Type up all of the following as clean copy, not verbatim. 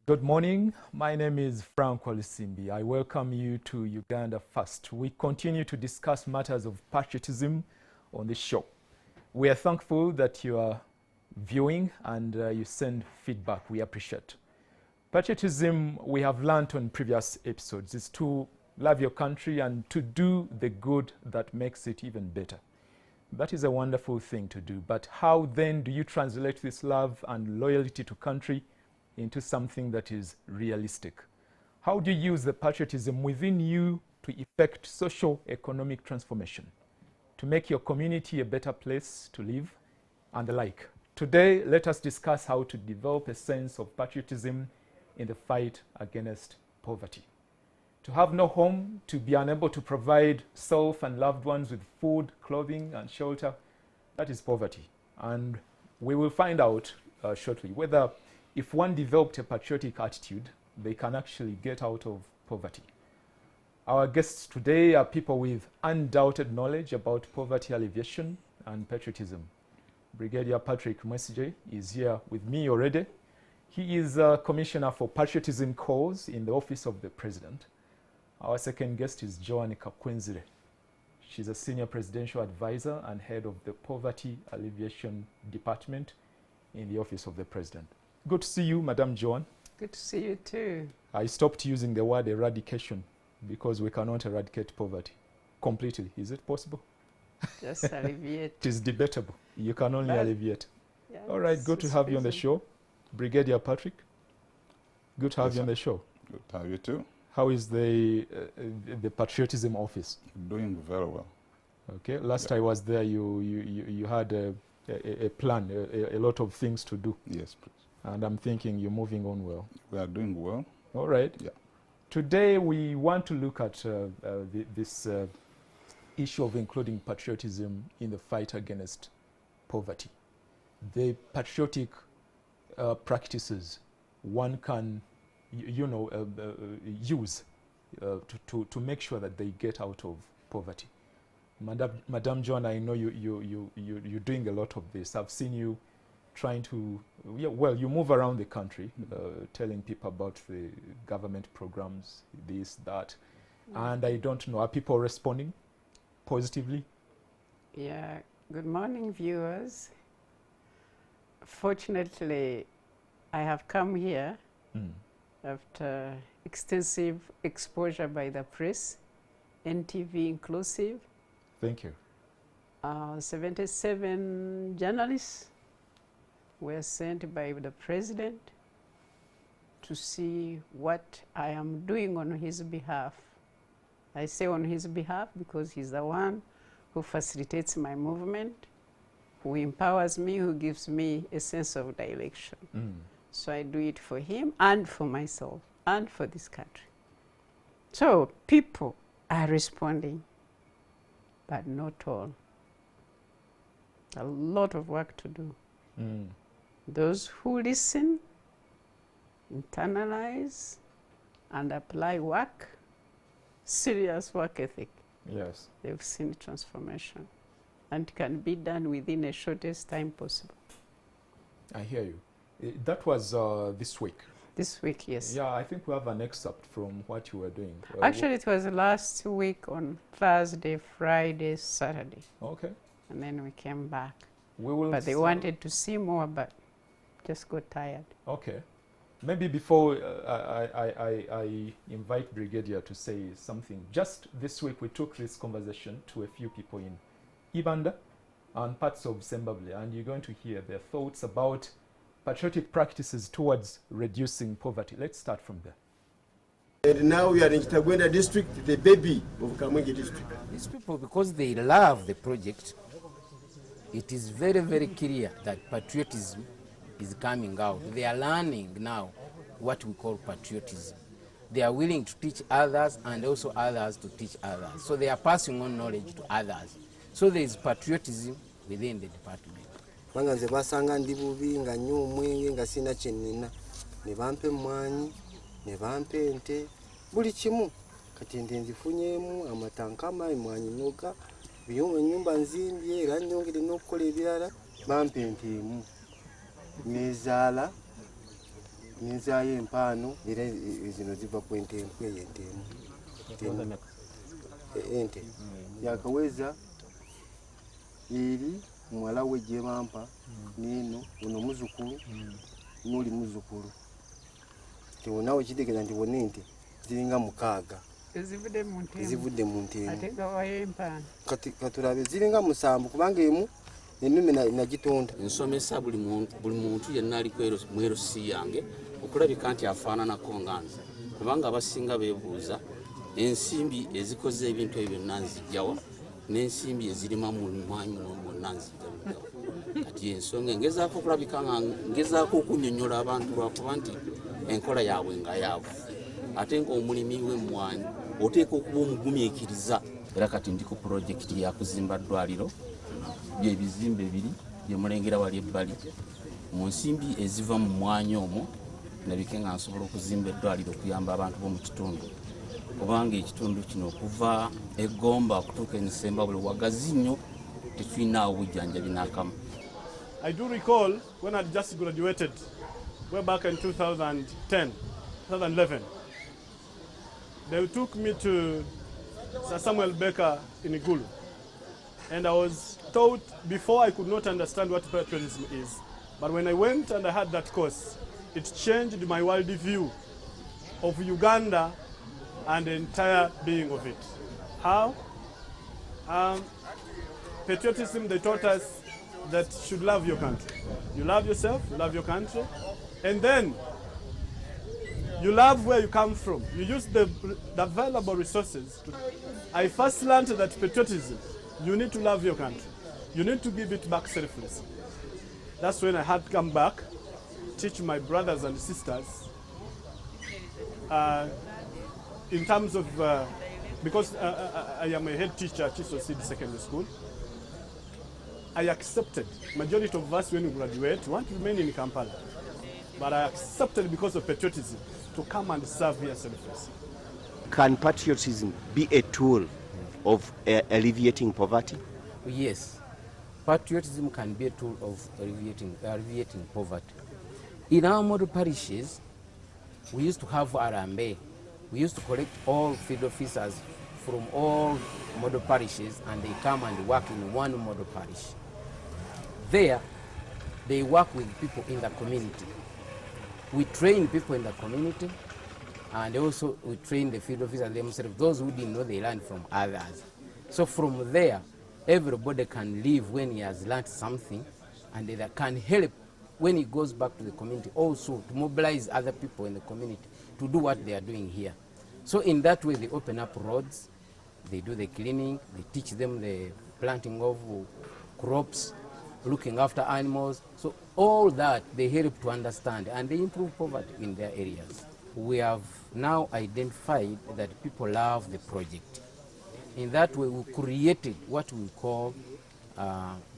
Good morning. My name is Frank Walisimbi. I welcome you to Uganda First. We continue to discuss matters of patriotism on this show. We are thankful that you are viewing and you send feedback. We appreciate. Patriotism, we have learned on previous episodes, is to love your country and to do the good that makes it even better. That is a wonderful thing to do. But how then do you translate this love and loyalty to country into something that is realistic? How do you use the patriotism within you to effect socio-economic transformation, to make your community a better place to live, and the like? Today, let us discuss how to develop a sense of patriotism in the fight against poverty. To have no home, to be unable to provide self and loved ones with food, clothing, and shelter, that is poverty. And we will find out shortly whether if one developed a patriotic attitude, they can actually get out of poverty. Our guests today are people with undoubted knowledge about poverty alleviation and patriotism. Brigadier Patrick Mwesije is here with me already. He is a Commissioner for Patriotism Cause in the Office of the President. Our second guest is Joanne Kakwenzire. She's a Senior Presidential Advisor and Head of the Poverty Alleviation Department in the Office of the President. Good to see you, Madam Joanne. Good to see you too. I stopped using the word eradication because we cannot eradicate poverty completely. Is it possible? Just alleviate. It is debatable. You can only alleviate. Yeah, all right, good to have you on the show. Brigadier Patrick, good to have you on the show. Good to have you too. How is the Patriotism Office? Doing very well. Okay, last I was there, you had a plan, a lot of things to do. Yes, please. And I'm thinking you're moving on well. We are doing well. All right. Yeah. Today we want to look at this issue of including patriotism in the fight against poverty. The patriotic practices one can, use to make sure that they get out of poverty. Madame John, I know you're doing a lot of this. I've seen you trying to, you move around the country telling people about the government programs, this, that. And I don't know, are people responding positively? Yeah, good morning viewers. Fortunately, I have come here after extensive exposure by the press, NTV inclusive. Thank you. 77 journalists were sent by the president to see what I am doing on his behalf. I say on his behalf because he's the one who facilitates my movement, who empowers me, who gives me a sense of direction. So I do it for him and for myself and for this country. So people are responding, but not all. A lot of work to do. Those who listen, internalize, and apply work, serious work ethic. Yes. They've seen transformation. And can be done within the shortest time possible. I hear you. That was this week. This week, yes. Yeah, I think we have an excerpt from what you were doing. Actually, it was last week on Thursday, Friday, Saturday. Okay. And then we came back. We will. But they wanted to see more, but just got tired. Okay. Maybe before I invite Brigadier to say something, just this week we took this conversation to a few people in UGANDA and parts of Zimbabwe, and you're going to hear their thoughts about patriotic practices towards reducing poverty. Let's start from there. And now we are in Kitagwenda district, the baby of Kamwenge district. These people, because they love the project, it is very, very clear that patriotism is coming out. They are learning now what we call patriotism. They are willing to teach others and also others to teach others. So they are passing on knowledge to others. So there is patriotism within the department. Banganze basanga ndi bubi nga nnyo omwenge nga sina kyenina ne bampe mmwanyi ne bampe ente buli kimu kati ente nzifunyeemu amatankama emmwanyi nyoga biyunga ennyumba nzimbye era nnyongere n'okukola ebirala bampe ente emu nezaala nyinzayo empaano era zino ziva ku ente enkwe y'ente emu ente yakaweza eri muwala we gye bampa nino ono muzukulu n'oli muzukulu tewonawe kitegeeza nti wona ente ziringa 6 ezivudde mu nte emu katulabe ziringa 7 kubanga emu ennume nagitonda. Nsomesa buli muntu yenna ali mwero si yange okulabika nti afaananako nga nze kubanga abasinga beebuuza ensimbi ezikoze ebintu ebyo byonna nzijjawa n'ensimbi ezirima mu mwanyi mwonna nzijjawa. Kati ensonga ngezaako okulabika nga ngezaako okunnyonnyola abantu lwakuba nti enkola yaabwe nga yaavu ate ng'omulimi w'emmwanyi oteeka okuba omugumiikiriza. Era kati ndi ku pulojekiti ya kuzimba ddwaliro by'ebizimbe biri bye mulengera wali ebbali mu nsimbi eziva mu mwanya omwo nabike nga nsobola okuzimba eddwaliro okuyamba abantu b'omu kitundu kubanga ekitundu kino okuva eggomba okutuuka enisemba buli wagazi nnyo tetulinaawo bujjanjabi n'akamu. I do recall when I just graduated way back in 2010, 2011. They took me to Sir Samuel Baker in Igulu. And I was taught before I could not understand what patriotism is. But when I went and I had that course, it changed my world view of Uganda and the entire being of it. How? Patriotism, they taught us that you should love your country. You love yourself, you love your country, and then you love where you come from. You use the available resources. I first learned that patriotism, you need to love your country. You need to give it back selflessly. That's when I had to come back, teach my brothers and sisters in terms of, because I am a head teacher at Chiso City Secondary School, I accepted, majority of us when we graduate want to remain in Kampala, but I accepted because of patriotism to come and serve here selflessly. Can patriotism be a tool of alleviating poverty? Yes, patriotism can be a tool of alleviating poverty. In our model parishes, we used to have Arambe. We used to collect all field officers from all model parishes and they come and work in one model parish. There, they work with people in the community. We train people in the community and also we train the field officers themselves. Those who didn't know, they learn from others. So from there, everybody can live when he has learned something and they can help when he goes back to the community also to mobilize other people in the community to do what they are doing here. So in that way, they open up roads, they do the cleaning, they teach them the planting of crops, looking after animals. So all that they help to understand and they improve poverty in their areas. We have now identified that people love the project. In that way, we created what we call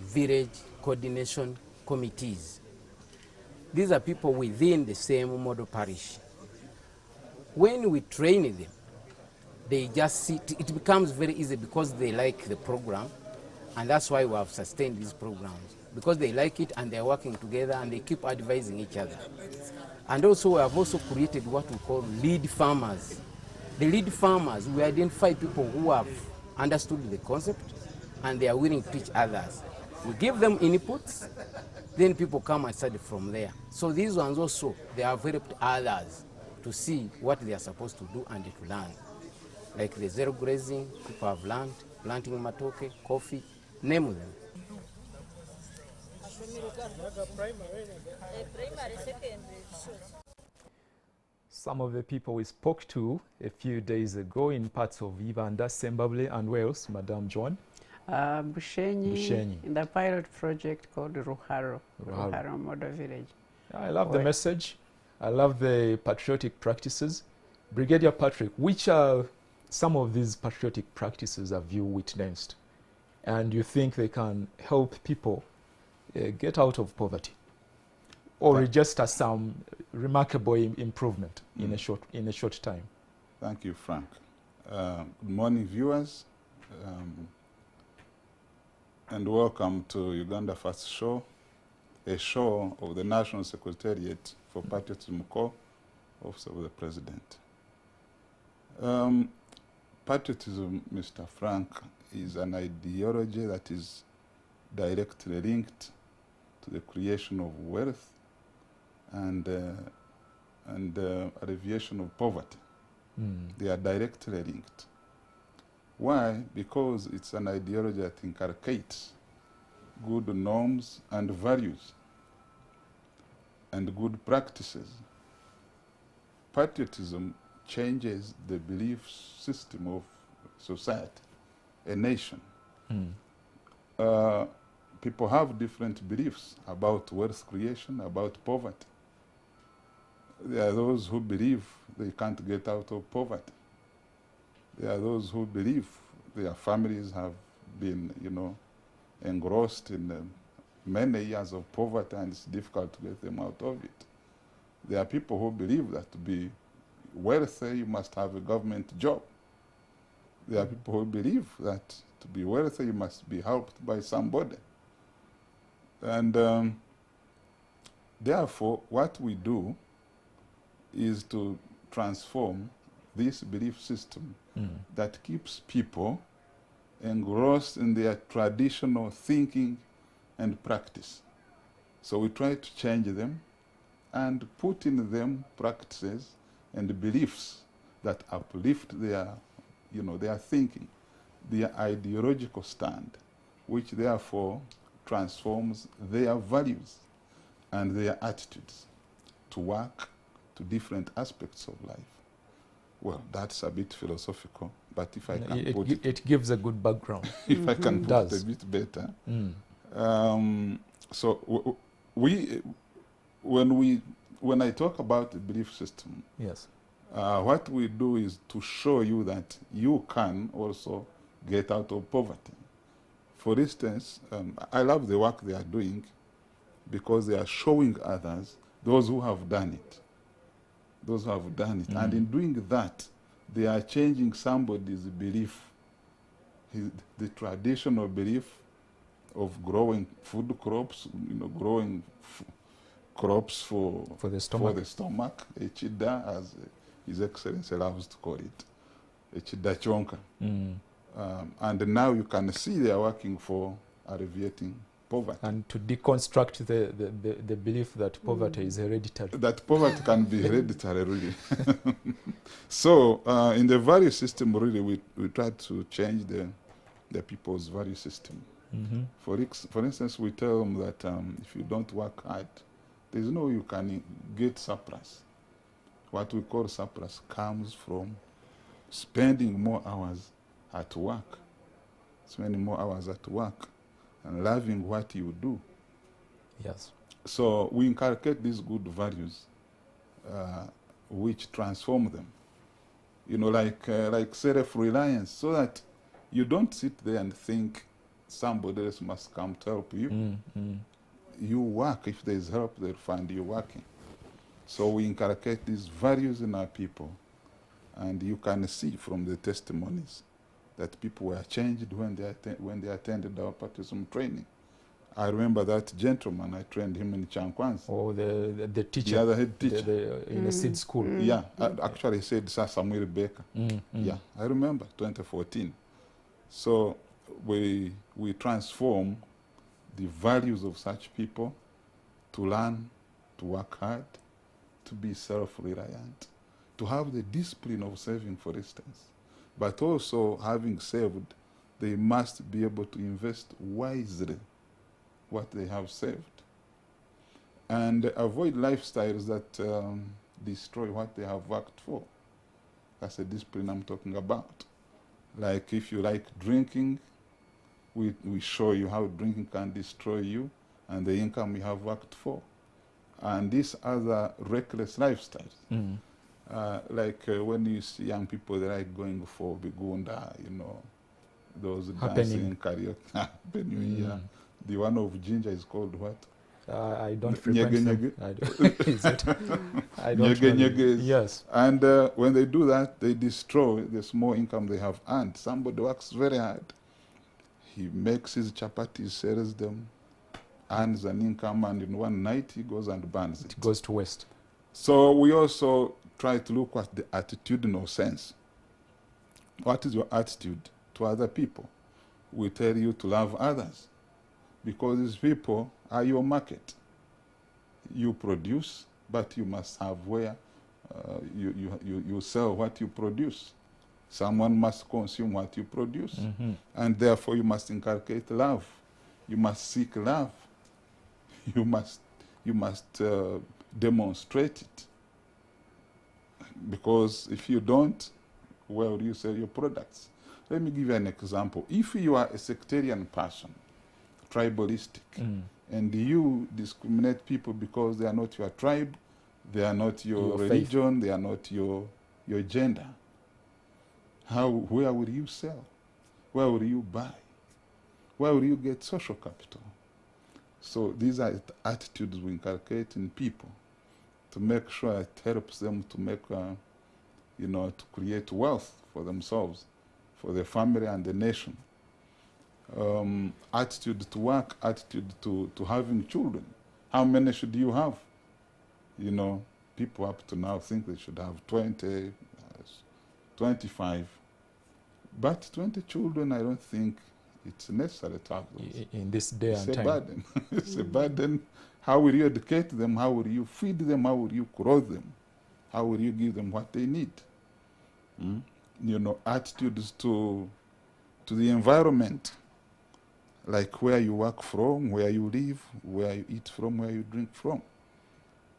village coordination committees. These are people within the same model parish. When we train them, they just see, it becomes very easy because they like the program, and that's why we have sustained these programs, because they like it and they're working together and they keep advising each other. And also we have also created what we call lead farmers. The lead farmers, we identify people who have understood the concept and they are willing to teach others. We give them inputs, then people come and study from there. So these ones also, they have helped others to see what they are supposed to do and to learn. Like the zero grazing, people have learned, planting matoke, coffee, name them. Some of the people we spoke to a few days ago in parts of Uganda, Zimbabwe and Wales, Madame John. Bushenyi, in the pilot project called Ruharo Model Village. I love the message. I love the patriotic practices. Brigadier Patrick, which are some of these patriotic practices have you witnessed? And you think they can help people get out of poverty? Or register some remarkable improvement in a short time? Thank you, Frank. Good morning, viewers. And welcome to Uganda First Show. a show of the National Secretariat for Patriotism Corps, Office of the President. Patriotism, Mr. Frank, is an ideology that is directly linked to the creation of wealth and alleviation of poverty. They are directly linked. Why? Because it's an ideology that inculcates good norms and values and good practices. Patriotism changes the belief system of society, a nation. People have different beliefs about wealth creation, about poverty. There are those who believe they can't get out of poverty. There are those who believe their families have been, engrossed in many years of poverty and it's difficult to get them out of it. There are people who believe that to be wealthy, you must have a government job. There are people who believe that to be wealthy, you must be helped by somebody. And therefore, what we do is to transform this belief system that keeps people engrossed in their traditional thinking and practice. So we try to change them and put in them practices and beliefs that uplift their, their thinking, their ideological stand, which therefore transforms their values and their attitudes to work to different aspects of life. Well, that's a bit philosophical, but if I can put it... It gives a good background. If I can put it a bit better. So when I talk about the belief system, yes, what we do is to show you that you can also get out of poverty. For instance, I love the work they are doing because they are showing others, those who have done it. Those who have done it. And in doing that, they are changing somebody's belief, the traditional belief of growing food crops, growing crops for the stomach. Echida, as His Excellency loves to call it, Echida chonka. And now you can see they are working for alleviating poverty. And to deconstruct the belief that poverty is hereditary. That poverty can be hereditary, really. So in the value system, really, we try to change the people's value system. For instance, we tell them that if you don't work hard, there's no way you can get surplus. What we call surplus comes from spending more hours at work, and loving what you do. Yes. So we inculcate these good values, which transform them. Like self-reliance, so that you don't sit there and think somebody else must come to help you. You work. If there's help, they'll find you working. So we inculcate these values in our people, and you can see from the testimonies that people were changed when they attended our patriotism training. I remember that gentleman, I trained him in Chankwanzi. Oh, the teacher. The other head teacher. In a seed school. Yeah, actually he said Sir Samuel Baker. Yeah, I remember, 2014. So we transform the values of such people to learn, to work hard, to be self-reliant, to have the discipline of saving, for instance. But also, having saved, they must be able to invest wisely what they have saved and avoid lifestyles that destroy what they have worked for. That's the discipline I'm talking about. Like if you like drinking, we show you how drinking can destroy you and the income you have worked for. And these other reckless lifestyles. Like when you see young people, they like going for bigunda, those dancing, karaoke, happening. The one of Ginger is called what? I don't frequent them. Is it? I don't know. Yes. And when they do that, they destroy the small income they have earned. Somebody works very hard. He makes his chapatis, sells them, earns an income, and in one night he goes and burns it. It goes to waste. So we also try to look at the attitudinal sense. What is your attitude to other people? We tell you to love others, because these people are your market. You produce, but you must have where you sell what you produce. Someone must consume what you produce. And therefore you must inculcate love. You must seek love. You must demonstrate it. Because if you don't, where will you sell your products? Let me give you an example. If you are a sectarian person, tribalistic, and you discriminate people because they are not your tribe, they are not your religion, they are not your gender, where will you sell? Where will you buy? Where will you get social capital? So these are attitudes we inculcate in people to make sure it helps them to make, to create wealth for themselves, for their family and the nation. Attitude to work, attitude to having children. How many should you have? People up to now think they should have 20, 25. But 20 children, I don't think it's necessary to have those. In this day and time. It's a burden. It's a burden. How will you educate them? How will you feed them? How will you clothe them? How will you give them what they need? Attitudes to the environment, like where you work from, where you live, where you eat from, where you drink from.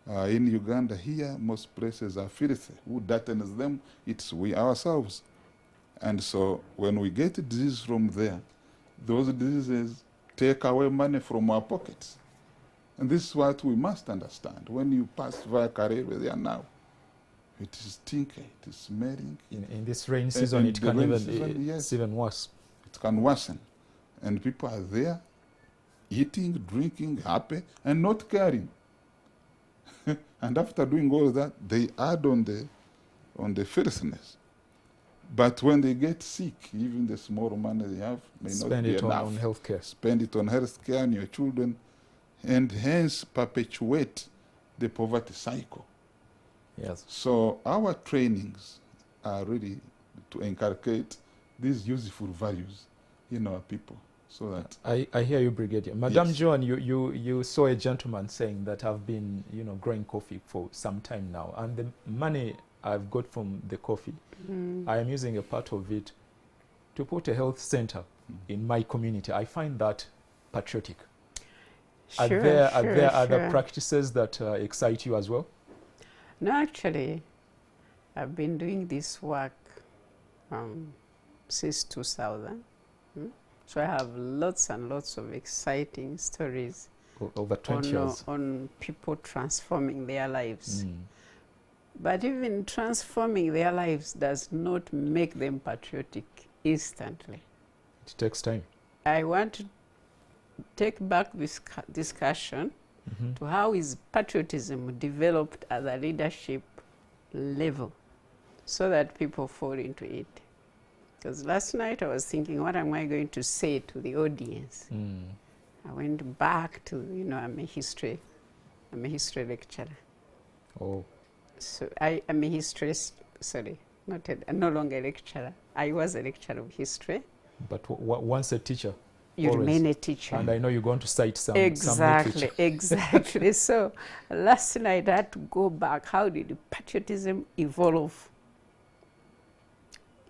In Uganda here, most places are filthy. Who dirtens them? It's we ourselves. And so when we get disease from there, those diseases take away money from our pockets. And this is what we must understand. When you pass via Karebe there now, it is stinky, it is smelling. In this rain season, it can even, it's even worse. It can worsen. And people are there, eating, drinking, happy, and not caring. And after doing all that, they add on the filthiness. But when they get sick, even the small money they have may not be enough. Spend it on healthcare. Spend it on healthcare and your children, and hence perpetuate the poverty cycle. Yes. So our trainings are really to inculcate these useful values in our people. So that I hear you, Brigadier. Madam Yes. Joan, you saw a gentleman saying that I've been growing coffee for some time now, and the money I've got from the coffee, I am using a part of it to put a health center in my community. I find that patriotic. Are there other practices that excite you as well? No, actually, I've been doing this work since 2000. So I have lots and lots of exciting stories over 20 years on people transforming their lives. But even transforming their lives does not make them patriotic instantly. It takes time. I want to take back this discussion to how is patriotism developed at the leadership level so that people fall into it. Because last night I was thinking, what am I going to say to the audience? I went back to, I'm a history lecturer. Oh. So I am a history, no longer a lecturer. I was a lecturer of history. But once a teacher, you always remain a teacher. And I know you're going to cite some Exactly. So last night I had to go back. How did patriotism evolve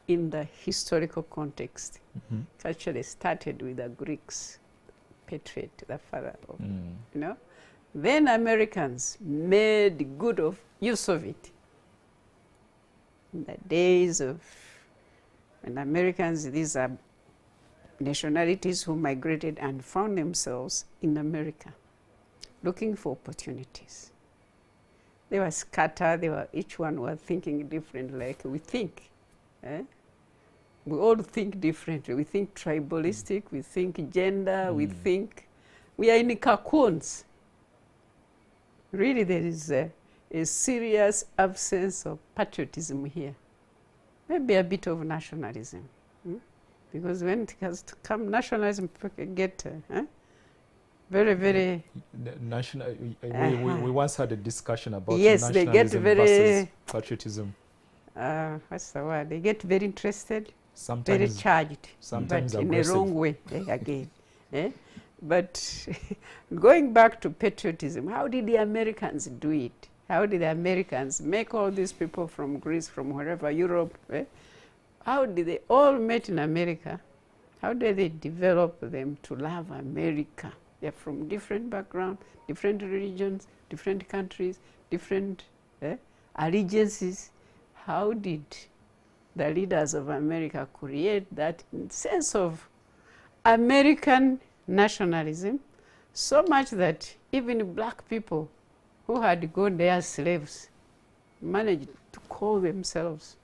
in the historical context? It actually started with the Greeks, Patriot, the father of, Then Americans made good use of it. In the days of when Americans, these are nationalities who migrated and found themselves in America looking for opportunities. They were scattered, each one was thinking different like we think. We all think differently. We think tribalistic, we think gender, we think we are in cocoons. Really, there is a serious absence of patriotism here. Maybe a bit of nationalism. Because when it has to come nationalism, people can get very, very. National. We once had a discussion about Yes, they get nationalism very. versus patriotism. What's the word? They get very interested, very Sometimes, charged, sometimes but in a aggressive. wrong way again. But going back to patriotism, how did the Americans do it? How did the Americans make all these people from Greece, from wherever, Europe? How did they all met in America? How did they develop them to love America? They're from different backgrounds, different religions, different countries, different allegiances. How did the leaders of America create that sense of American nationalism, so much that even black people who had gone there as slaves managed to call themselves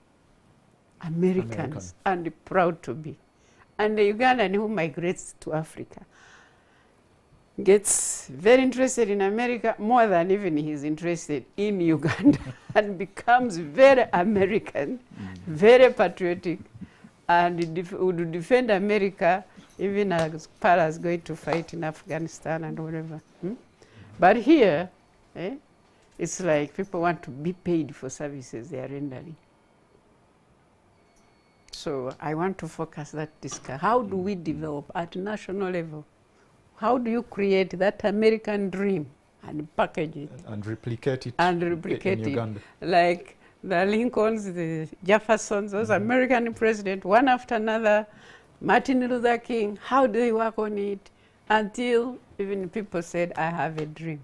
Americans and proud to be. And the Ugandan who migrates to Africa gets very interested in America more than even he's interested in Uganda and becomes very American, very patriotic, and would defend America even as far as going to fight in Afghanistan and whatever. But here, it's like people want to be paid for services they are rendering. So I want to focus that discussion. How do we develop at national level? How do you create that American dream and package it? And replicate it In Uganda. Like the Lincolns, the Jeffersons, those American presidents, one after another, Martin Luther King, how do they work on it? Until even people said, I have a dream.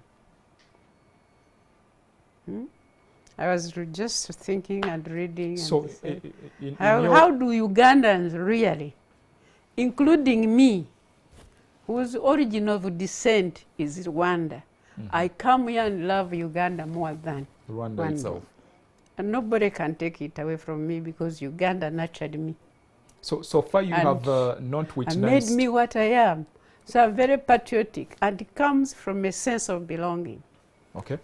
I was just thinking and reading. So, and how do Ugandans really, including me, whose origin of descent is Rwanda, I come here and love Uganda more than Rwanda itself. And nobody can take it away from me because Uganda nurtured me. So far you and have not witnessed... and made me what I am. So I'm very patriotic, and it comes from a sense of belonging. Okay.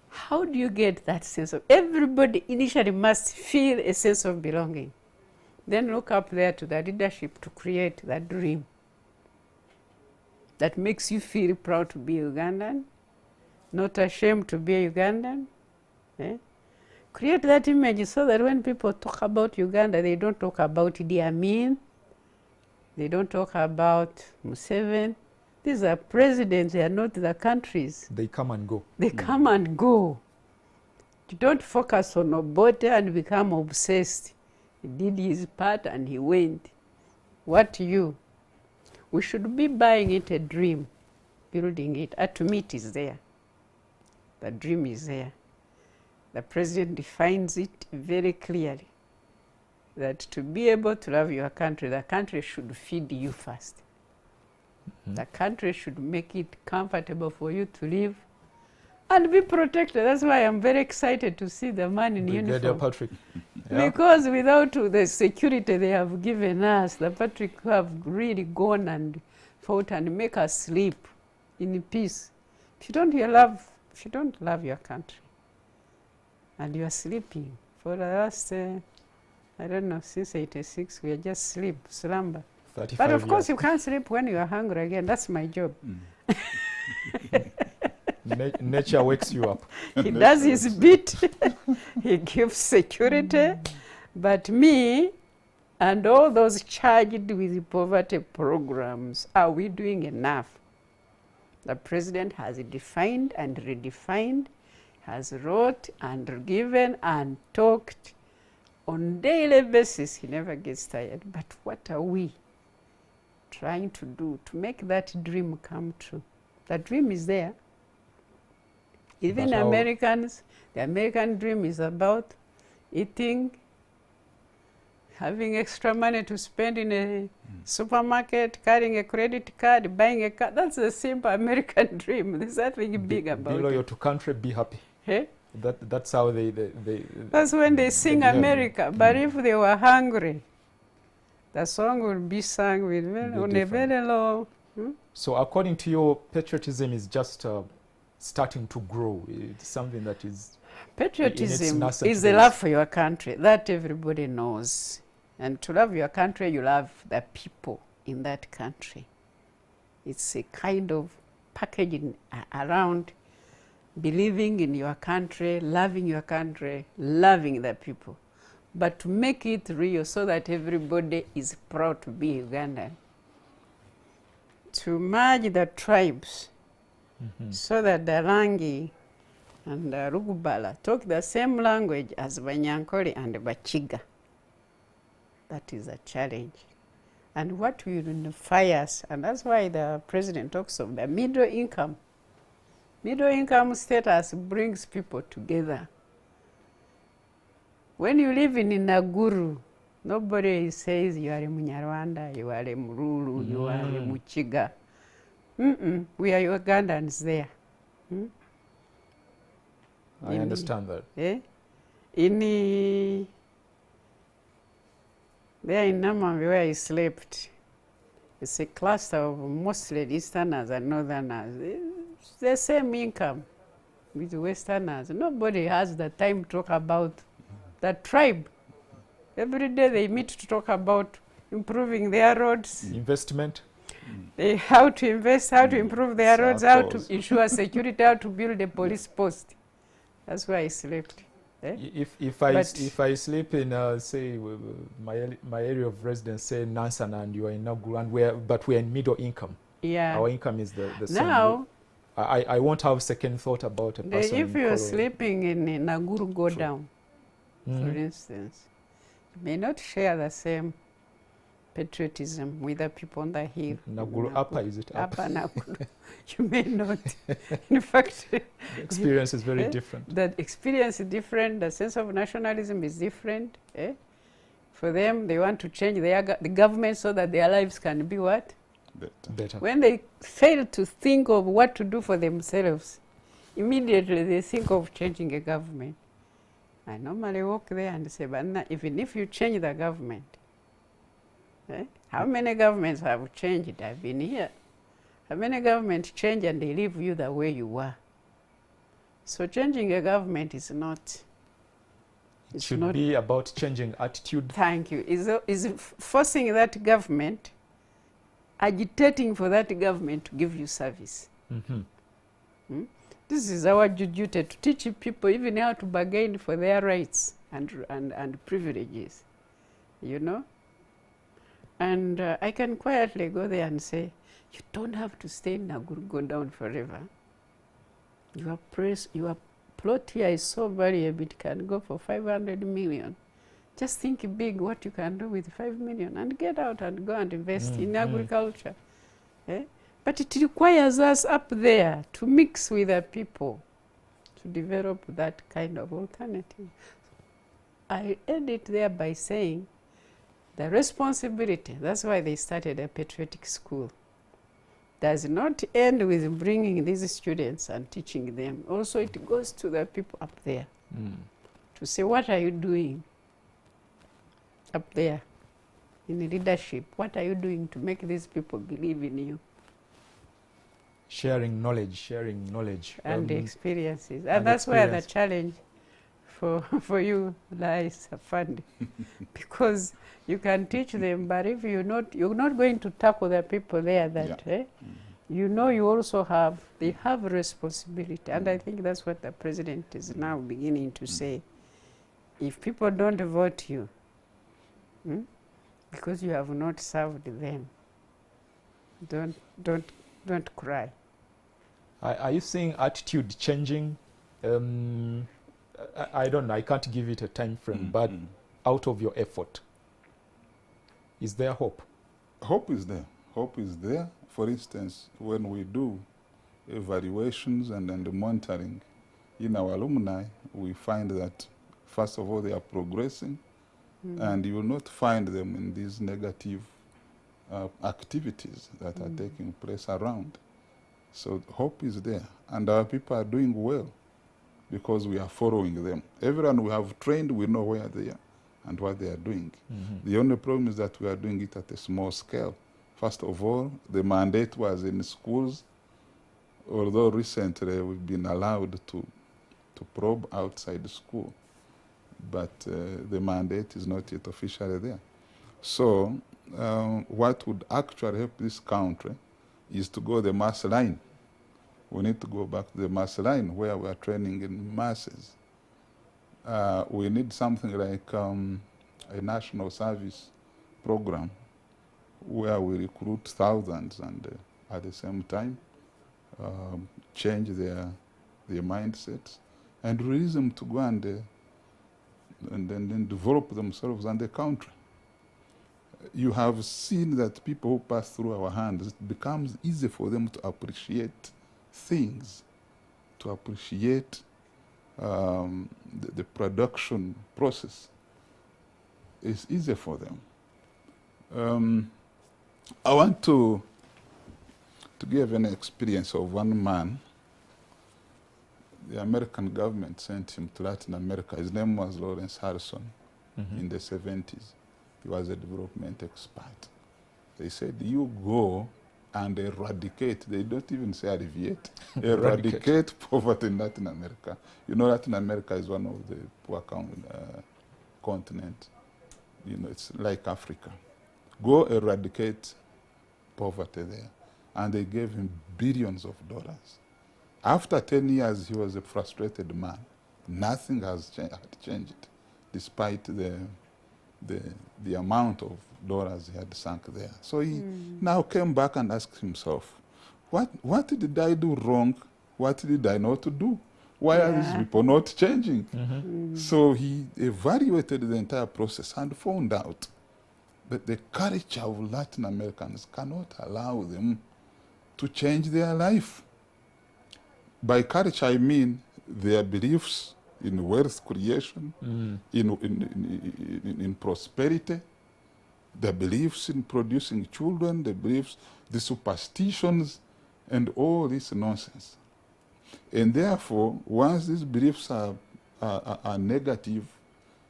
How do you get that sense of... Everybody initially must feel a sense of belonging. Then look up there to the leadership to create that dream that makes you feel proud to be Ugandan, not ashamed to be a Ugandan. Create that image so that when people talk about Uganda, they don't talk about Idi Amin, they don't talk about Museveni. These are presidents, they are not the countries. They come and go. They come and go. You don't focus on Obote and become obsessed. He did his part and he went. What you? We should be buying it a dream, building it. To me, it is there. The dream is there. The president defines it very clearly, that to be able to love your country, the country should feed you first. The country should make it comfortable for you to live and be protected. That's why I'm very excited to see the man in uniform. Patrick. Because without the security they have given us, the Patrick have really gone and fought and make us sleep in peace. If you don't love your country, and you are sleeping for the last, I don't know, since 86, we are just slumber. But of course you can't sleep when you are hungry again. That's my job. Nature wakes you up. He does his bit. He gives security. But me and all those charged with poverty programs, are we doing enough? The president has defined and redefined, has wrote and given and talked on daily basis. He never gets tired. But what are we trying to do to make that dream come true? The dream is there. Even Americans, the American dream is about eating, having extra money to spend in a supermarket, carrying a credit card, buying a car. That's a simple American dream. There's nothing big about it. Be loyal to country, be happy. Hey? That's how they that's when they sing America. But if they were hungry, the song will be sung with on a very low. So according to you, patriotism is just starting to grow. It's something that is... Patriotism is the love for your country. That everybody knows. And to love your country, you love the people in that country. It's a kind of packaging around believing in your country, loving the people. But to make it real so that everybody is proud to be Ugandan. To merge the tribes so that the Rangi and the Rugubala talk the same language as Banyankole and Bachiga. That is a challenge. And what will unify us, and that's why the president talks of the middle income. Middle income status brings people together. When you live in Naguru, nobody says you are a Munyarwanda, you are a Murulu, you are a Muchiga. We are Ugandans there. I understand that. There in Namambi where I slept, it's a cluster of mostly Easterners and Northerners. It's the same income with Westerners. Nobody has the time to talk about the tribe. Every day they meet to talk about improving their roads. Investment. How to invest, how to improve their roads, how to Circles. ensure security, how to build a police post. That's where I slept. If I sleep in say my area of residence, say Nansana, and you are in Naguru, and but we are in middle income. Yeah. Our income is the same. Now, I won't have second thought about a person. if in you're Koro. sleeping in Naguru, go True. down, for instance, you may not share the same patriotism with the people on the hill. Naguru upper, is it up? Upper Naguru. You may not. In fact, The experience is very different. the experience is different, the sense of nationalism is different. For them, they want to change the government so that their lives can be what? Better. When they fail to think of what to do for themselves, immediately they think of changing a government. I normally walk there and say, but even if you change the government, how many governments have changed? I've been here. How many governments change and they leave you the way you were? So changing a government is not. It should be about changing attitude. Thank you. Is forcing that government, agitating for that government to give you service. This is our duty to teach people even how to bargain for their rights and privileges, you know. And I can quietly go there and say, you don't have to stay in Naguru, go down forever. Your plot here is so valuable, it can go for 500 million. Just think big what you can do with 5 million and get out and go and invest in agriculture. But it requires us up there to mix with the people to develop that kind of alternative. I end it there by saying the responsibility, that's why they started a patriotic school, does not end with bringing these students and teaching them. Also, it goes to the people up there to say, what are you doing up there in leadership? What are you doing to make these people believe in you? Sharing knowledge. And experiences. And that's where the challenge for you lies, Afandi. Because you can teach them, but if you're not going to tackle the people there that, you know, you also they have a responsibility. And I think that's what the president is now beginning to say. If people don't vote you, because you have not served them, don't cry. Are you seeing attitude changing? I don't know, I can't give it a time frame, but out of your effort, is there hope? Hope is there. Hope is there. For instance, when we do evaluations and the monitoring in our alumni, we find that, first of all, they are progressing, and you will not find them in these negative activities that are taking place around. So hope is there, and our people are doing well because we are following them. Everyone we have trained, we know where they are and what they are doing. The only problem is that we are doing it at a small scale. First of all, the mandate was in schools, although recently we've been allowed to probe outside school, but the mandate is not yet officially there. So what would actually help this country is to go the mass line. We need to go back to the mass line where we are training in masses. We need something like a national service program where we recruit thousands and at the same time change their mindsets and release them to go and then develop themselves and the country. You have seen that people who pass through our hands, it becomes easy for them to appreciate things, to appreciate the production process. It's easy for them. I want to give an experience of one man. The American government sent him to Latin America. His name was Lawrence Harrison in the 70s. He was a development expert. They said, you go and eradicate, they don't even say alleviate, eradicate poverty in Latin America. You know, Latin America is one of the poor continents. You know, it's like Africa. Go eradicate poverty there. And they gave him billions of dollars. After 10 years, he was a frustrated man. Nothing has changed, despite the amount of dollars he had sunk there. So he now came back and asked himself, what did I do wrong? What did I not do? Why are these people not changing? So he evaluated the entire process and found out that the culture of Latin Americans cannot allow them to change their life. By culture, I mean their beliefs in wealth creation, in prosperity, their beliefs in producing children, the beliefs, the superstitions, and all this nonsense. And therefore, once these beliefs are negative,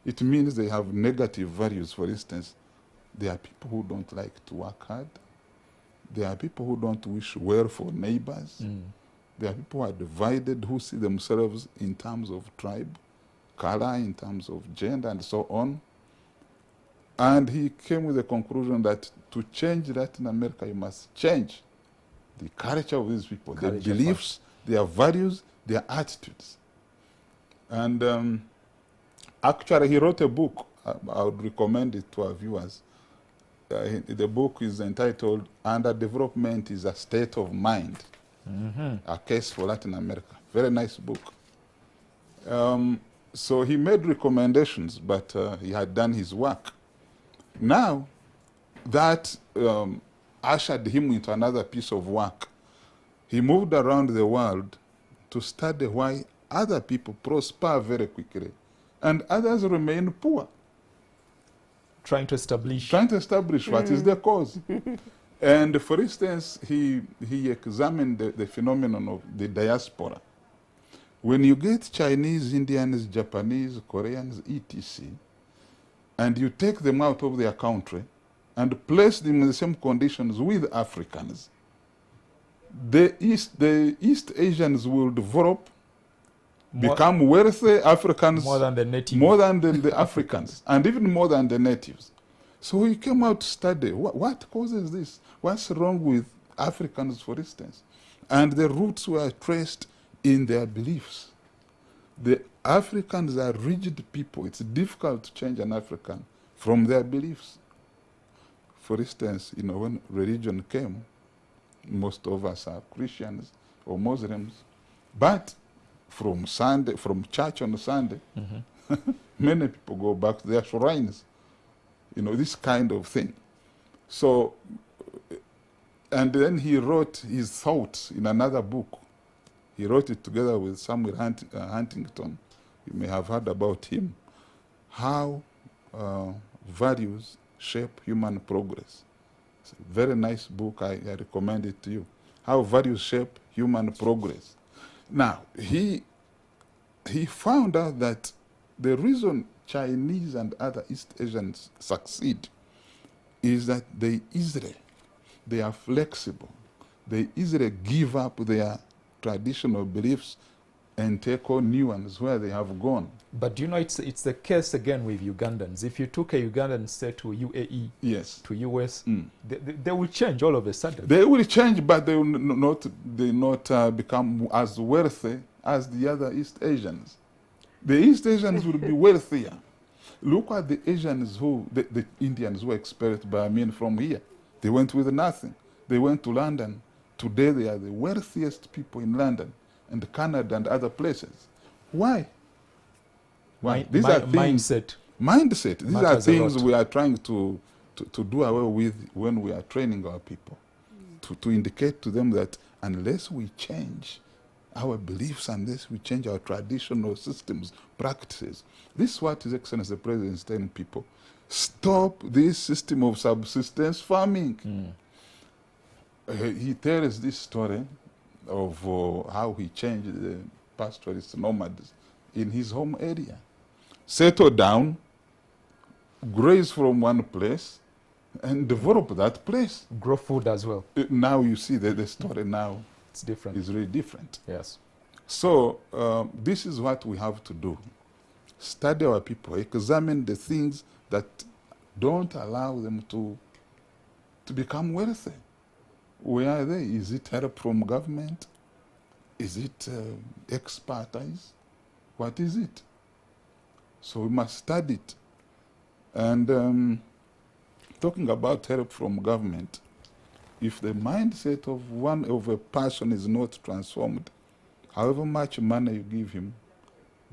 it means they have negative values. For instance, there are people who don't like to work hard. There are people who don't wish well for neighbors. There are people who are divided, who see themselves in terms of tribe, color, in terms of gender, and so on. And he came with the conclusion that to change Latin America, you must change the culture of these people, their beliefs, their values, their attitudes. And actually, he wrote a book. I would recommend it to our viewers. The book is entitled Underdevelopment is a State of Mind, a Case for Latin America. Very nice book. So he made recommendations, but he had done his work. Now, that ushered him into another piece of work. He moved around the world to study why other people prosper very quickly and others remain poor. Trying to establish what is the cause. And for instance, he examined the phenomenon of the diaspora. When you get Chinese, Indians, Japanese, Koreans, etc., and you take them out of their country and place them in the same conditions with Africans, the East Asians will develop, become wealthy Africans more than the natives, more than the Africans, and even more than the natives. So he came out to study what causes this, what's wrong with Africans, for instance. And the roots were traced in their beliefs. The Africans are rigid people. It's difficult to change an African from their beliefs. For instance, you know, when religion came, most of us are Christians or Muslims, but from church on Sunday, many people go back to their shrines. You know, this kind of thing. So, and then he wrote his thoughts in another book. He wrote it together with Samuel Huntington. You may have heard about him. How values shape human progress. It's a very nice book. I recommend it to you. How values shape human progress. Now, he found out that the reason Chinese and other East Asians succeed is that they are flexible. They easily give up their traditional beliefs and take on new ones where they have gone. But do you know it's the case again with Ugandans? If you took a Ugandan, say, to UAE, Yes. to US, they will change all of a sudden. They will change, but they will not become as wealthy as the other East Asians. The East Asians will be wealthier. Look at the Asians the Indians who were expelled by Amin from here. They went with nothing. They went to London. Today they are the wealthiest people in London and Canada and other places. Why? Why? These are things, mindset. Mindset. These are Matters a things lot. we are trying to do away with when we are training our people. To indicate to them that unless we change our beliefs, unless we change our traditional systems, practices, this is what His Excellency the President is telling people. Stop this system of subsistence farming. He tells this story of how he changed the pastoralist nomads in his home area. Settle down, graze from one place, and develop that place. Grow food as well. Now you see that the story now It's different. is really different. Yes. So this is what we have to do. Study our people, examine the things that don't allow them to become wealthy. Where are they? Is it help from government? Is it expertise? What is it? So we must study it. And talking about help from government, if the mindset of a person is not transformed, however much money you give him,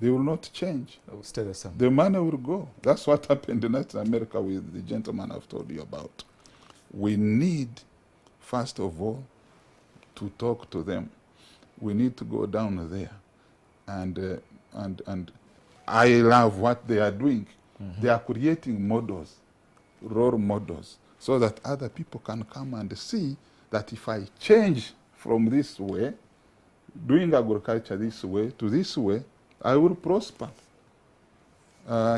they will not change. It will stay the same. The money will go. That's what happened in Latin America with the gentleman I've told you about. We need, first of all, to talk to them. We need to go down there. And I love what they are doing. They are creating models, role models, so that other people can come and see that if I change from this way, doing agriculture this way to this way, I will prosper.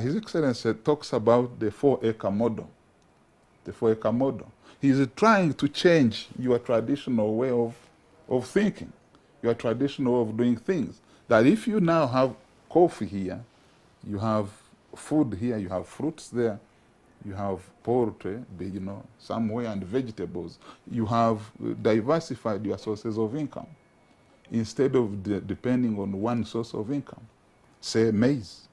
His Excellency talks about the 4-acre model. The 4-acre model. He's trying to change your traditional way of thinking, your traditional way of doing things. That if you now have coffee here, you have food here, you have fruits there, you have poultry, somewhere, and vegetables. You have diversified your sources of income instead of depending on one source of income. Say maize,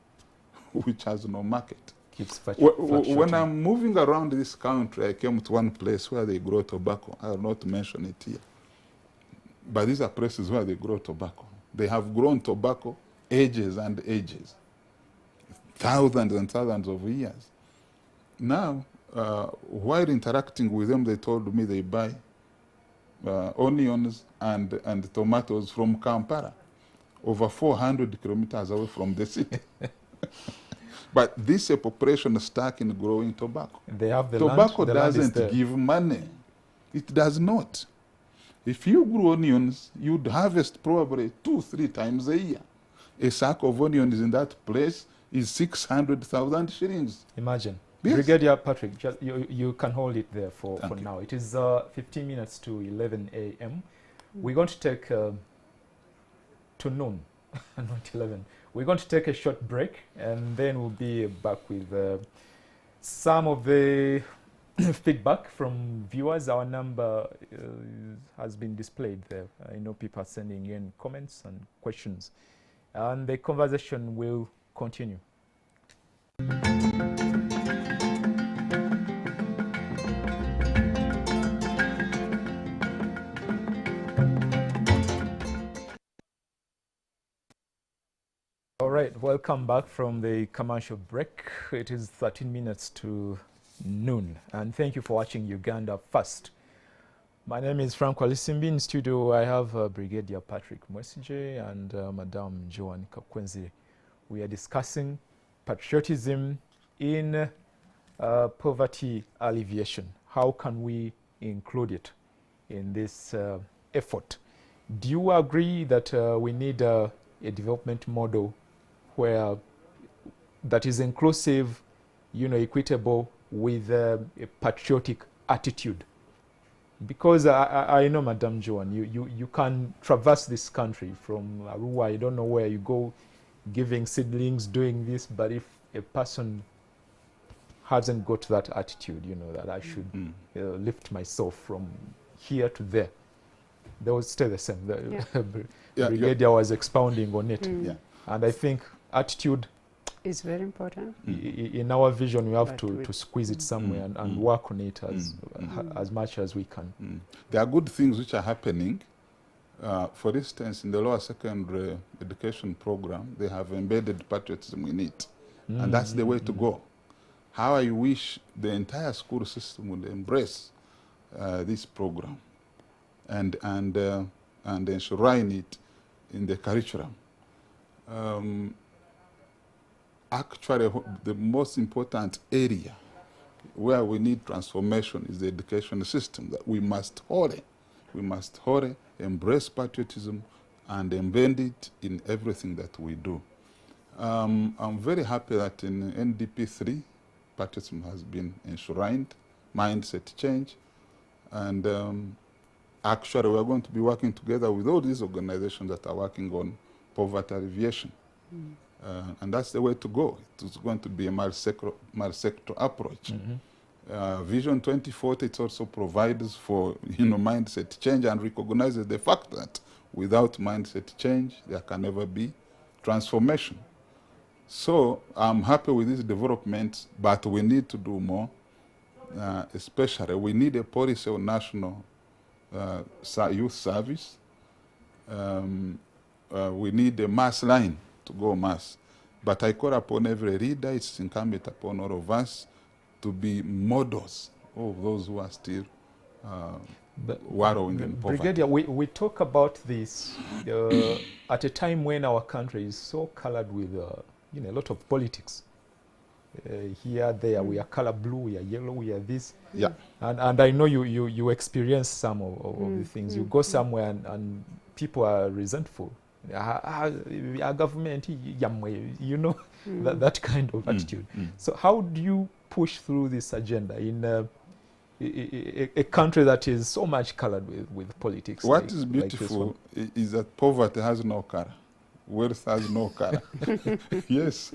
which has no market. Keeps When I'm moving around this country, I came to one place where they grow tobacco. I will not mention it here. But these are places where they grow tobacco. They have grown tobacco ages and ages, thousands and thousands of years. Now, while interacting with them, they told me they buy onions and tomatoes from Kampala, over 400 kilometers away from the city. But this is a population stuck in growing tobacco. They have the Tobacco land, the land is doesn't give money. It does not. If you grew onions, you'd harvest probably 2-3 times a year. A sack of onions in that place is 600,000 shillings. Imagine. Yes. Brigadier Patrick, you can hold it there for Thank you. now. It is 15 minutes to 11 a.m. We're going to take to noon, not 11. We're going to take a short break, and then we'll be back with some of the feedback from viewers. Our number has been displayed there. I know people are sending in comments and questions, and the conversation will continue. All right, welcome back from the commercial break. It is 13 minutes to noon, and thank you for watching Uganda First. My name is Frank Walisimbi. In studio, I have Brigadier Patrick Mwesije and Madame Joan Kakwenzi. We are discussing patriotism in poverty alleviation. How can we include it in this effort? Do you agree that we need a development model where that is inclusive, equitable, with a patriotic attitude? Because I know, Madam Joan, you can traverse this country from Arua, I don't know where you go, giving seedlings, doing this, but if a person hasn't got that attitude, you know, that I should lift myself from here to there, they will stay the same. The Brigadier was expounding on it. And I think attitude is very important. In our vision, we have to squeeze it somewhere and work on it as much as we can. There are good things which are happening. For instance, in the lower secondary education program, they have embedded patriotism in it. And that's the way to go. How I wish the entire school system would embrace this program and enshrine it in the curriculum. Actually, the most important area where we need transformation is the education system, that we must wholly embrace patriotism and embed it in everything that we do. I'm very happy that in NDP 3, patriotism has been enshrined, mindset change, and actually we're going to be working together with all these organizations that are working on poverty alleviation. And that's the way to go. It's going to be a multi-sector approach. Vision 2040, it also provides for mindset change and recognizes the fact that without mindset change, there can never be transformation. So I'm happy with these developments, but we need to do more. Especially, we need a policy on national youth service. We need a mass line to go mass. But I call upon every leader, it's incumbent upon all of us to be models of those who are still wallowing in poverty. Brigadier, we talk about this at a time when our country is so colored with a lot of politics. Here, there, we are color blue, we are yellow, we are this. Yeah. And I know you experience some of the things. You go somewhere and people are resentful. Our government, that kind of attitude. So how do you push through this agenda in a country that is so much colored with politics? What is beautiful is that poverty has no color. Wealth has no color. Yes,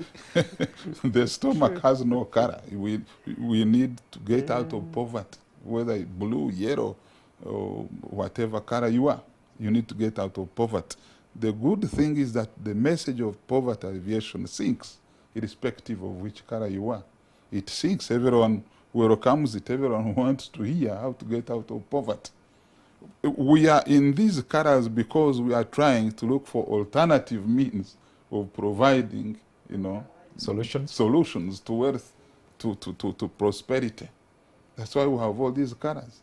the stomach has no color. We need to get out of poverty, whether it's blue, yellow, or whatever color you are. You need to get out of poverty. The good thing is that the message of poverty alleviation sinks, irrespective of which color you are. It sinks. Everyone welcomes it. Everyone wants to hear how to get out of poverty. We are in these colors because we are trying to look for alternative means of providing, solutions to wealth, to prosperity. That's why we have all these colors.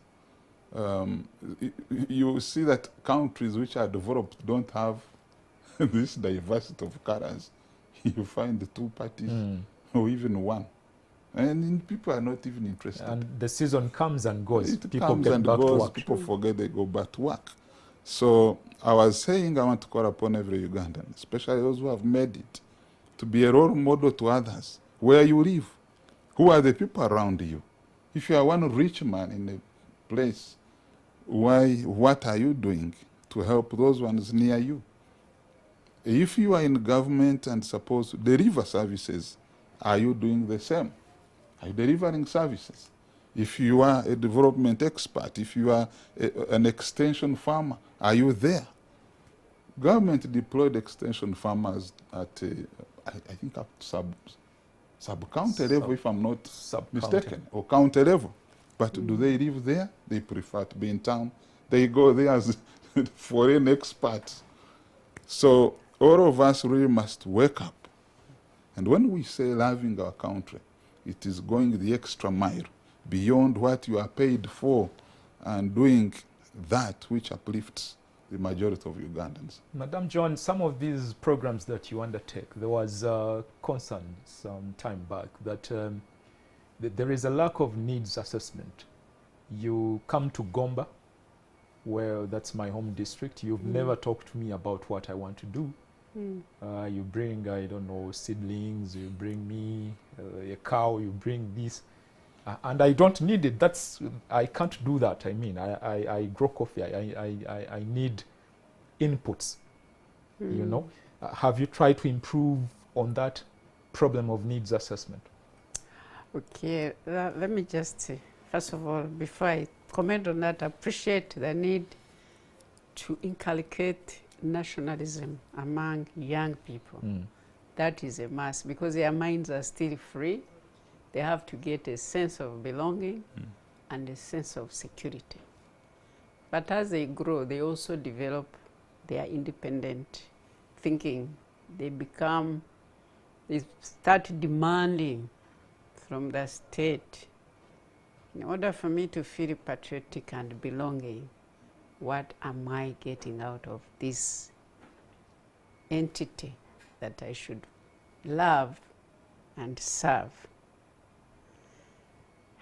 You see that countries which are developed don't have this diversity of colors. You find the two parties or even one. And people are not even interested. And the season comes and goes. People comes and goes. People forget they go back to work. So I was saying I want to call upon every Ugandan, especially those who have made it, to be a role model to others. Where you live, who are the people around you? If you are one rich man in a place, what are you doing to help those ones near you? If you are in government and supposed to deliver services, are you doing the same? Are you delivering services? If you are a development expert, if you are an extension farmer, are you there? Government deployed extension farmers at, I think, up to sub-county level, if I'm not mistaken, or county level. But do they live there? They prefer to be in town. They go there as foreign experts. So all of us really must wake up. And when we say loving our country, it is going the extra mile beyond what you are paid for and doing that which uplifts the majority of Ugandans. Madam John, some of these programs that you undertake, there was concern some time back that there is a lack of needs assessment. You come to Gomba, where that's my home district. You've never talked to me about what I want to do. You bring, I don't know, seedlings, you bring me a cow, you bring this. And I don't need it. I can't do that. I mean, I grow coffee. I need inputs, you know. Have you tried to improve on that problem of needs assessment? Okay, let me just say, first of all, before I comment on that, I appreciate the need to inculcate nationalism among young people. That is a must, because their minds are still free. They have to get a sense of belonging and a sense of security. But as they grow, they also develop their independent thinking. They start demanding from the state, in order for me to feel patriotic and belonging, what am I getting out of this entity that I should love and serve?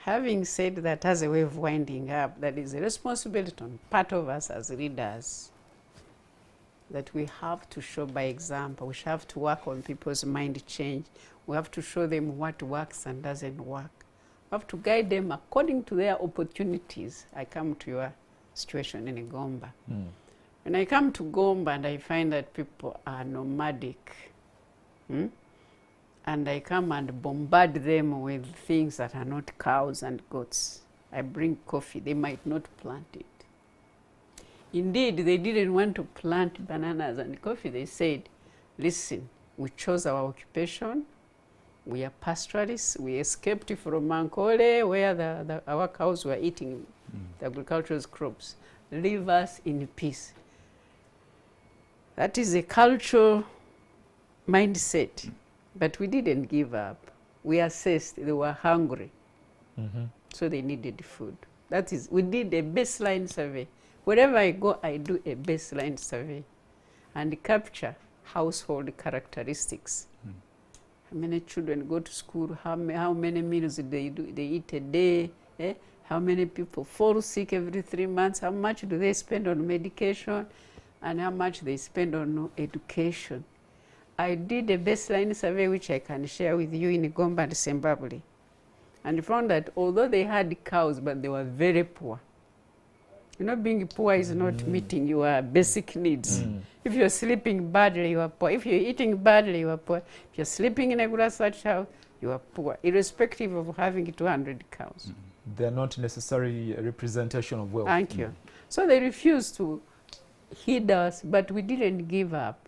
Having said that, as a way of winding up, that is a responsibility on part of us as leaders, that we have to show by example. We have to work on people's mind change. We have to show them what works and doesn't work. We have to guide them according to their opportunities. I come to your situation in Gomba. When I come to Gomba and I find that people are nomadic, and I come and bombard them with things that are not cows and goats. I bring coffee, they might not plant it. Indeed, they didn't want to plant bananas and coffee. They said, listen, we chose our occupation, we are pastoralists, we escaped from Mankole where our cows were eating the agricultural crops. Leave us in peace. That is a cultural mindset. But we didn't give up. We assessed they were hungry, so they needed food. That is, we did a baseline survey. Wherever I go, I do a baseline survey and capture household characteristics. How many children go to school? How many meals they eat a day? How many people fall sick every 3 months? How much do they spend on medication? And how much they spend on education? I did a baseline survey which I can share with you in Gomba and Zimbabwe, and found that although they had cows, but they were very poor. You know, being poor is not meeting your basic needs. If you're sleeping badly, you are poor. If you're eating badly, you are poor. If you're sleeping in a grass-thatched house, you are poor, irrespective of having 200 cows. They're not necessarily a representation of wealth. Thank you. So they refused to heed us, but we didn't give up.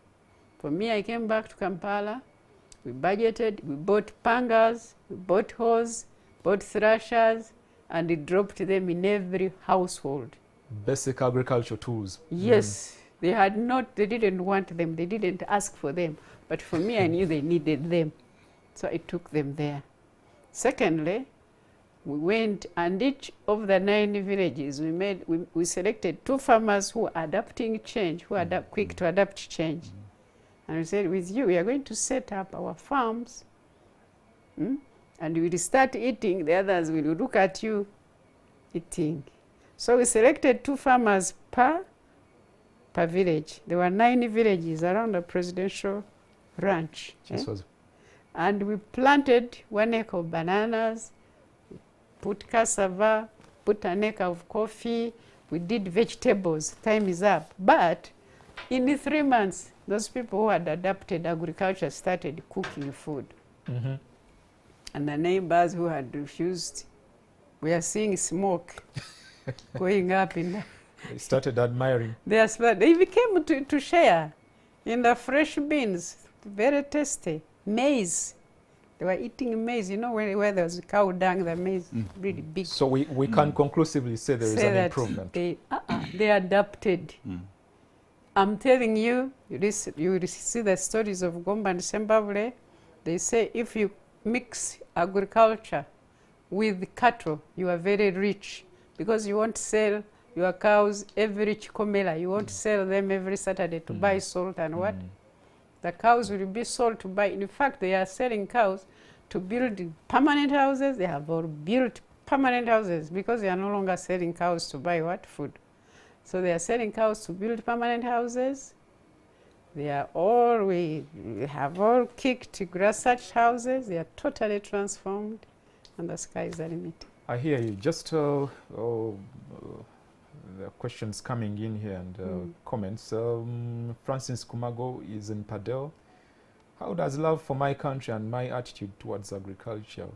For me, I came back to Kampala, we budgeted, we bought pangas, we bought hoes, bought thrashers, and we dropped them in every household. Basic agricultural tools. Yes, they didn't want them, they didn't ask for them. But for me, I knew they needed them, so I took them there. Secondly, we went, and each of the 9 villages, we selected 2 farmers who are adapting change, who are quick to adapt change. And we said, with you, we are going to set up our farms, and we will start eating. The others will look at you eating. So we selected 2 farmers per village. There were 9 villages around the presidential ranch. And we planted 1 acre of bananas, put cassava, put an acre of coffee. We did vegetables. Time is up. But in 3 months, those people who had adapted agriculture started cooking food. And the neighbors who had refused, we are seeing smoke going up in the... They started admiring. They became to share in the fresh beans, very tasty. Maize. They were eating maize, you know, where there was cow dung, the maize, really big. So we can conclusively say there is an improvement. They adapted. I'm telling you, you will see the stories of Gomba and Zimbabwe. They say if you mix agriculture with cattle, you are very rich, because you won't sell your cows every Chikomela. You won't sell them every Saturday to buy salt and what? The cows will be sold to buy. In fact, they are selling cows to build permanent houses. They have all built permanent houses because they are no longer selling cows to buy what? Food. So they are selling cows to build permanent houses. We have all kicked grass-thatched houses. They are totally transformed. and the sky is the limit. I hear you. Just the questions coming in here and comments. Francis Kumago is in Padel. How does love for my country and my attitude towards agriculture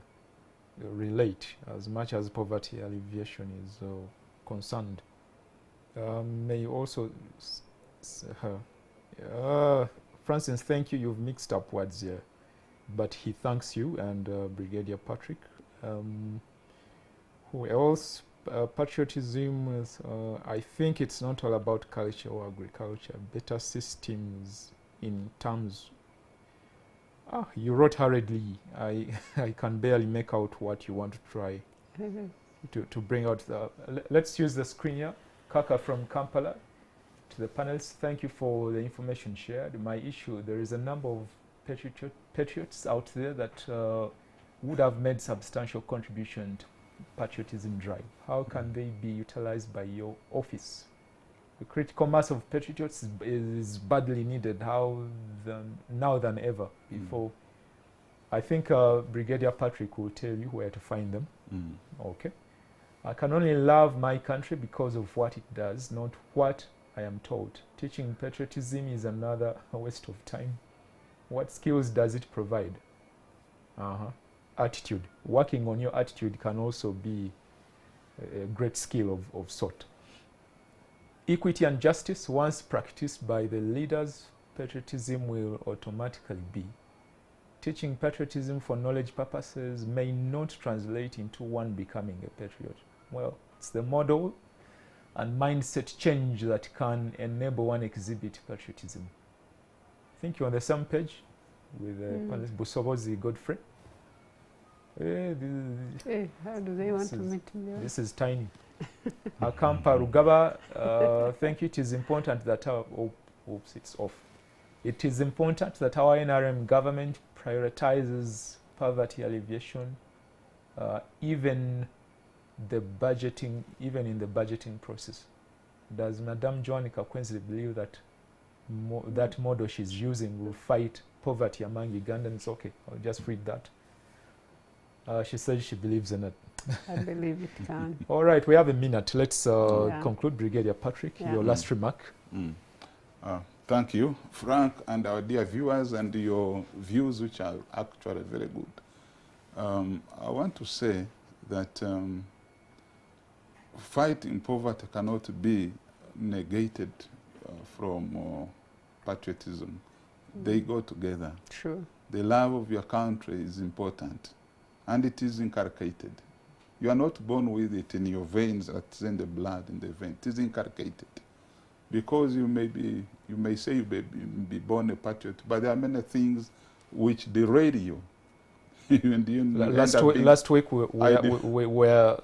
relate as much as poverty alleviation is concerned? May you also... Francis, thank you. You've mixed up words here. But he thanks you and Brigadier Patrick. Who else? Patriotism is, I think it's not all about culture or agriculture. Better systems in terms... you wrote hurriedly. I can barely make out what you want to try to bring out. Let's use the screen here. Kaka from Kampala. To the panelists, thank you for the information shared. My issue, there is a number of patriots out there that would have made substantial contribution to patriotism drive. How can they be utilized by your office? The critical mass of patriots is badly needed now than ever before. I think Brigadier Patrick will tell you where to find them. Okay. I can only love my country because of what it does, not what I am told. Teaching patriotism is another waste of time. What skills does it provide? Attitude. Working on your attitude can also be a great skill of sort. Equity and justice, once practiced by the leaders, patriotism will automatically be. Teaching patriotism for knowledge purposes may not translate into one becoming a patriot. Well, it's the model and mindset change that can enable one exhibit patriotism. I think you're on the same page with Busobozi Godfrey. How do they want to meet me? This is tiny. Akampa Rugaba, thank you. It is important that our... oops, it's off. It is important that our NRM government prioritizes poverty alleviation, even in the budgeting process. Does Madame Joanne Kakwenzi believe that that model she's using will fight poverty among Ugandans? Okay, I'll just read that. She says she believes in it. I believe it can. All right, we have a minute. Let's conclude. Brigadier Patrick, your last remark. Thank you, Frank, and our dear viewers, and your views, which are actually very good. I want to say that fighting poverty cannot be negated from patriotism. They go together. True. The love of your country is important, and it is inculcated. You are not born with it in your veins, it's in the blood, in the vein. It is inculcated. Because you may say you may be born a patriot, but there are many things which derail you. And you last week we were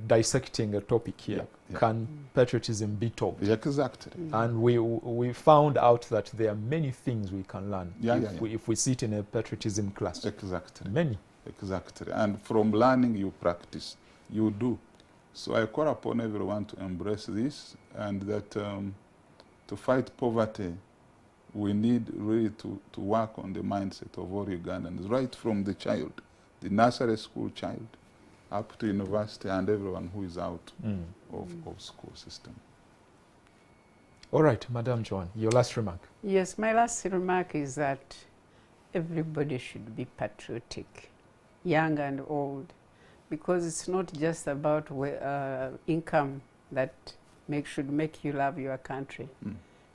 dissecting a topic here. Can patriotism be taught? Exactly. And we found out that there are many things we can learn if we sit in a patriotism class. Exactly. Many. Exactly. And from learning you practice, you do. So I call upon everyone to embrace this, and that to fight poverty, we need really to work on the mindset of all Ugandans, right from the child, the nursery school child, up to university, and everyone who is out of school system. All right, Madam Joanne, your last remark. Yes, my last remark is that everybody should be patriotic, young and old, because it's not just about income that should make you love your country.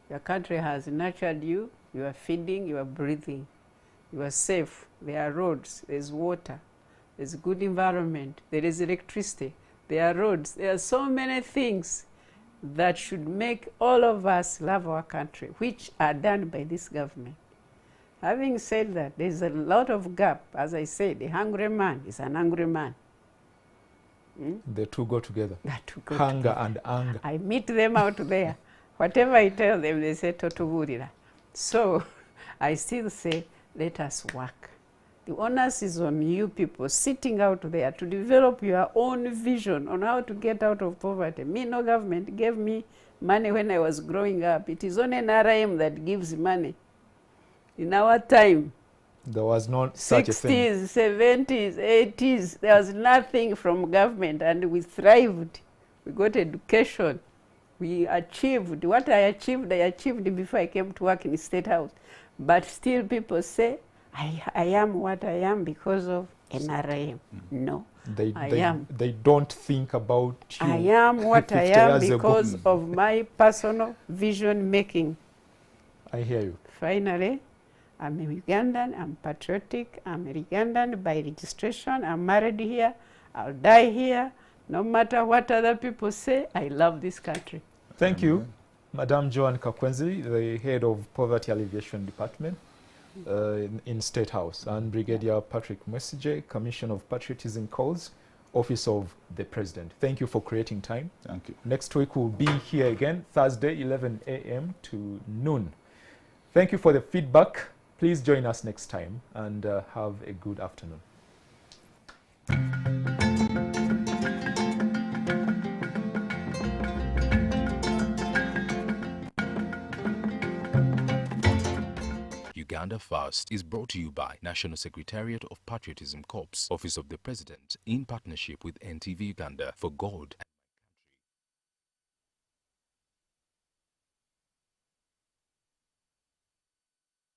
Your country has nurtured you, you are feeding, you are breathing, you are safe, there are roads, there's water, there's good environment, there is electricity, there are roads, there are so many things that should make all of us love our country, which are done by this government. Having said that, there's a lot of gap. As I said, a hungry man is an angry man. The two go together. Hunger together. And anger. I meet them out there. Whatever I tell them, they say, Totuburira. So I still say, let us work. The onus is on you people sitting out there to develop your own vision on how to get out of poverty. Me, no government gave me money when I was growing up. It is only NRM that gives money. In our time, There was not such a thing. 60s, 70s, 80s, there was nothing from government, and we thrived. We got education. We achieved. What I achieved before I came to work in the State House. But still people say, I am what I am because of NRM. No, They don't think about you. I am what I 50 am years ago. because of my personal vision making. I hear you. Finally, I'm a Ugandan, I'm patriotic, I'm a Ugandan by registration, I'm married here, I'll die here. No matter what other people say, I love this country. Thank you, Madam Joan Kakwenzi, the head of Poverty Alleviation Department in State House, and Brigadier Patrick Mesije, Commission of Patriotism Calls, Office of the President. Thank you for creating time. Thank you. Next week we'll be here again, Thursday, 11 a.m. to noon. Thank you for the feedback. Please join us next time, and have a good afternoon. Uganda First is brought to you by National Secretariat of Patriotism Corps, Office of the President, in partnership with NTV Uganda for God.